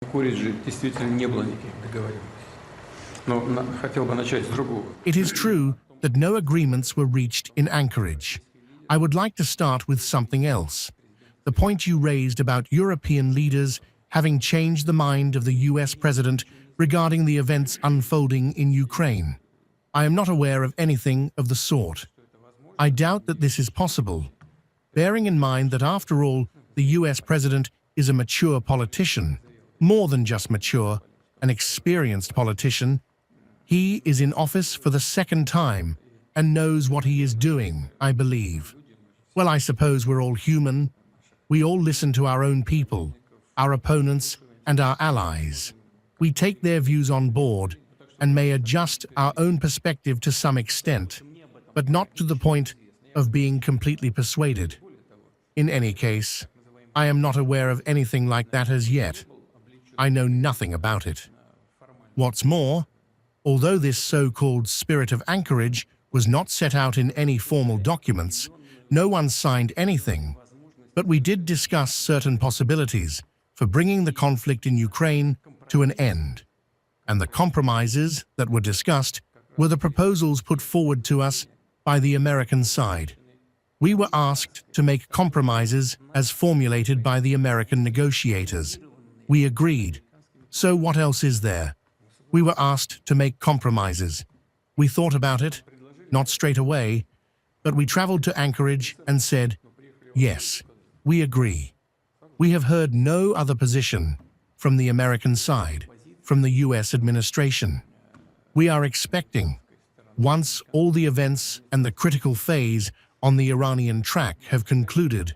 Анкориджи действительно не было никаких договоренностей. Но хотел бы начать с другого. It is true that no agreements were reached in Anchorage. I would like to start with something else. The point you raised about European leaders having changed the mind of the US president regarding the events unfolding in Ukraine. I am not aware of anything of the sort. I doubt that this is possible, bearing in mind that after all, the US president is a mature politician, more than just mature, an experienced politician. He is in office for the second time and knows what he is doing, I believe. Well, I suppose we're all human. We all listen to our own people, our opponents, and our allies. We take their views on board and may adjust our own perspective to some extent, but not to the point of being completely persuaded. In any case, I am not aware of anything like that as yet. I know nothing about it. What's more, although this so-called spirit of Anchorage was not set out in any formal documents, no one signed anything, but we did discuss certain possibilities for bringing the conflict in Ukraine to an end. And the compromises that were discussed were the proposals put forward to us by the American side. We were asked to make compromises as formulated by the American negotiators. We agreed. So what else is there? We were asked to make compromises. We thought about it, not straight away, but we traveled to Anchorage and said, yes, we agree. We have heard no other position from the American side, from the US administration. We are expecting, once all the events and the critical phase on the Iranian track have concluded,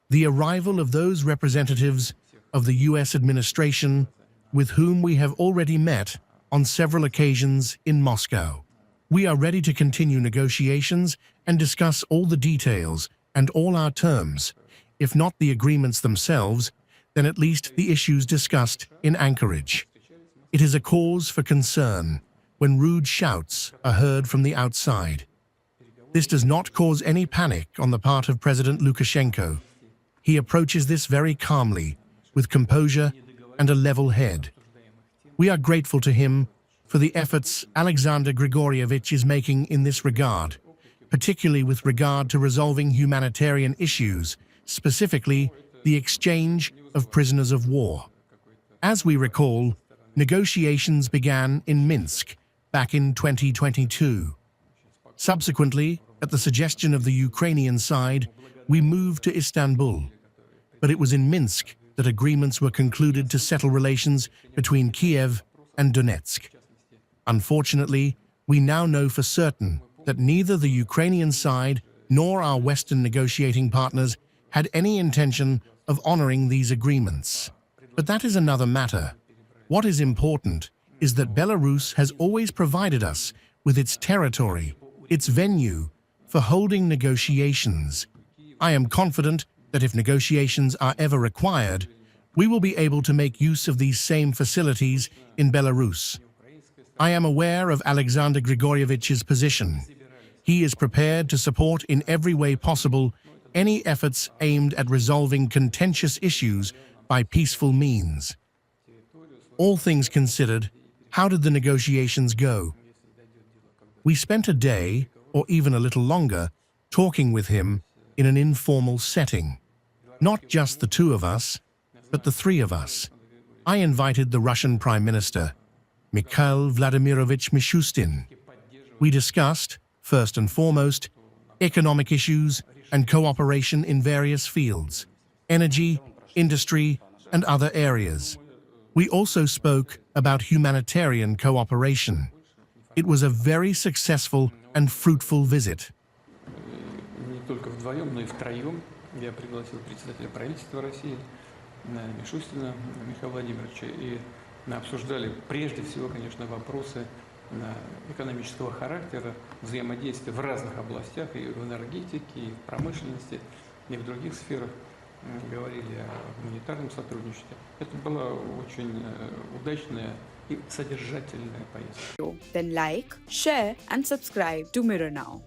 the arrival of those representatives of the US administration with whom we have already met on several occasions in Moscow. We are ready to continue negotiations and discuss all the details and all our terms, if not the agreements themselves, then at least the issues discussed in Anchorage. It is a cause for concern when rude shouts are heard from the outside. This does not cause any panic on the part of President Lukashenko. He approaches this very calmly, with composure and a level head. We are grateful to him for the efforts Alexander Grigorievich is making in this regard, particularly with regard to resolving humanitarian issues, specifically the exchange of prisoners of war. As we recall, negotiations began in Minsk back in 2022. Subsequently, at the suggestion of the Ukrainian side, we moved to Istanbul. But it was in Minsk that agreements were concluded to settle relations between Kiev and Donetsk. Unfortunately, we now know for certain that neither the Ukrainian side nor our Western negotiating partners had any intention of honoring these agreements. But that is another matter. What is important is that Belarus has always provided us with its territory, its venue, for holding negotiations. I am confident that if negotiations are ever required, we will be able to make use of these same facilities in Belarus. I am aware of Alexander Grigorievich's position. He is prepared to support in every way possible any efforts aimed at resolving contentious issues by peaceful means. All things considered, how did the negotiations go? We spent a day, or even a little longer, talking with him in an informal setting. Not just the two of us, but the three of us. I invited the Russian Prime Minister, Mikhail Vladimirovich Mishustin. We discussed, first and foremost, economic issues and cooperation in various fields, energy, industry, and other areas. We also spoke about humanitarian cooperation. It was a very successful and fruitful visit. Не только вдвоем, но и втроем я пригласил председателя правительства России Мишустина Михаила Владимировича, и обсуждали прежде всего, конечно, вопросы экономического характера, взаимодействия в разных областях, и в энергетике, и в промышленности, и в других сферах. Говорили о гуманитарном сотрудничестве. Это была очень удачная и содержательная поездка. Then like, share and subscribe to Mirror Now.